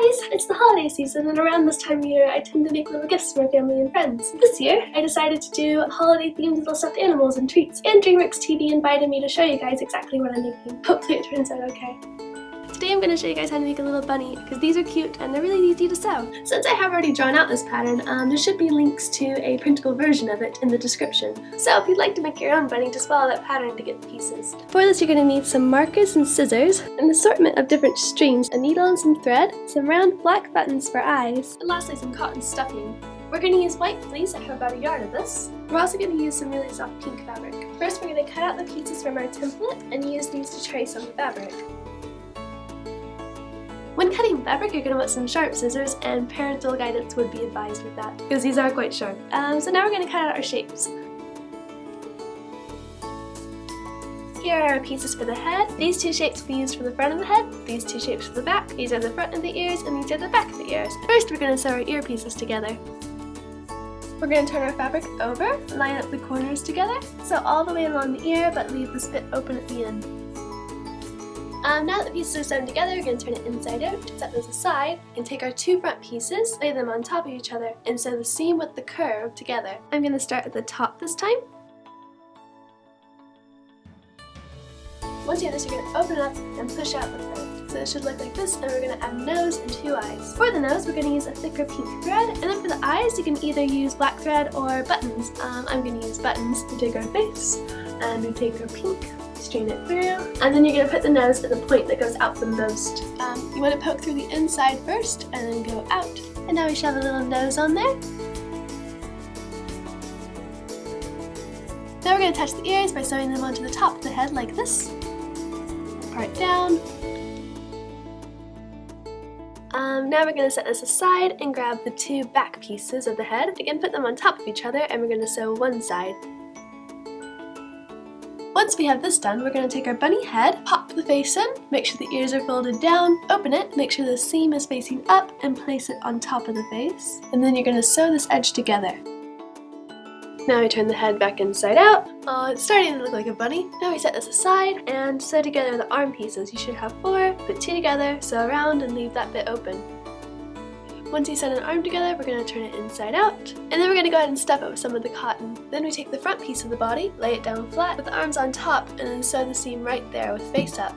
guys! It's the holiday season, and around this time of year I tend to make little gifts for my family and friends. This year I decided to do holiday themed little stuffed animals and treats, and DreamWorksTV invited me to show you guys exactly what I'm making. Hopefully it turns out okay. Today I'm going to show you guys how to make a little bunny, because these are cute and they're really easy to sew. Since I have already drawn out this pattern, there should be links to a printable version of it in the description. So if you'd like to make your own bunny, just follow that pattern to get the pieces. For this you're going to need some markers and scissors, an assortment of different strings, a needle and some thread, some round black buttons for eyes, and lastly some cotton stuffing. We're going to use white fleece. I have about a yard of this. We're also going to use some really soft pink fabric. First we're going to cut out the pieces from our template and use these to trace on the fabric. When cutting fabric, you're going to want some sharp scissors, and parental guidance would be advised with that, because these are quite sharp. So now we're going to cut out our shapes. Here are our pieces for the head. These two shapes will be used for the front of the head, these two shapes for the back, these are the front of the ears, and these are the back of the ears. First we're going to sew our ear pieces together. We're going to turn our fabric over, line up the corners together, sew all the way along the ear, but leave the spit open at the end. Now that the pieces are sewn together, we're going to turn it inside out, set those aside, and take our two front pieces, lay them on top of each other, and sew the seam with the curve together. I'm going to start at the top this time. Once you have this, you're going to open it up and push out the front. So it should look like this, and we're going to add a nose and two eyes. For the nose, we're going to use a thicker pink thread, and then for the eyes, you can either use black thread or buttons. I'm going to use buttons. We take our face, and we take our pink, strain it through, and then you're going to put the nose at the point that goes out the most. You want to poke through the inside first, and then go out. And now we should have a little nose on there. Now we're going to attach the ears by sewing them onto the top of the head like this. Part down. Now we're going to set this aside and grab the two back pieces of the head. Again, put them on top of each other, and we're going to sew one side. Once we have this done, we're going to take our bunny head, pop the face in, make sure the ears are folded down, open it, make sure the seam is facing up, and place it on top of the face. And then you're going to sew this edge together. Now we turn the head back inside out. Oh, it's starting to look like a bunny. Now we set this aside and sew together the arm pieces. You should have 4, put 2 together, sew around, and leave that bit open. Once you set an arm together, we're going to turn it inside out, and then we're going to go ahead and stuff it with some of the cotton. Then we take the front piece of the body, lay it down flat, with the arms on top, and then sew the seam right there with face up.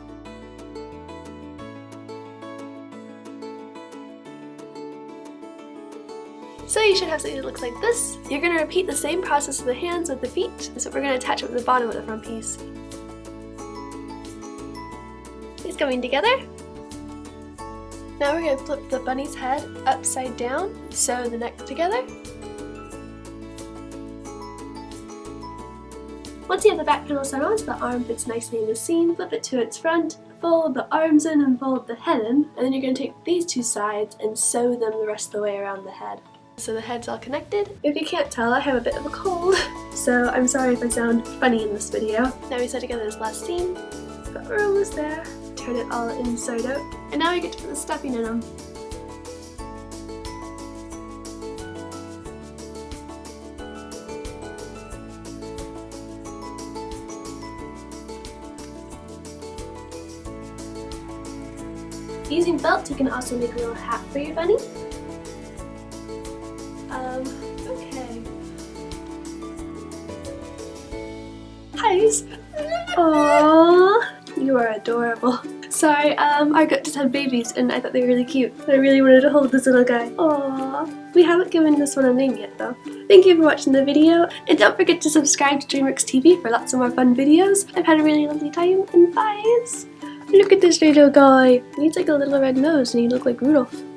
So you should have something that looks like this. You're going to repeat the same process with the hands with the feet, so we're going to attach it with the bottom of the front piece. It's coming together. Now we're going to flip the bunny's head upside down, sew the neck together. Once you have the back panel sewn on so the arm fits nicely in the seam, flip it to its front, fold the arms in and fold the head in, and then you're going to take these two sides and sew them the rest of the way around the head. So the head's all connected. If you can't tell, I have a bit of a cold, so I'm sorry if I sound funny in this video. Now we sew together this last seam, but we're almost there. Turn it all inside out, and now we get to put the stuffing in them. Using felt, you can also make a little hat for your bunny. Okay. Guys! Aww! You are adorable. Sorry, our goat just had babies and I thought they were really cute. I really wanted to hold this little guy. Aww. We haven't given this one a name yet though. Thank you for watching the video, and don't forget to subscribe to DreamWorksTV for lots of more fun videos. I've had a really lovely time, and bye! Look at this little guy. He needs like a little red nose and he looks like Rudolph.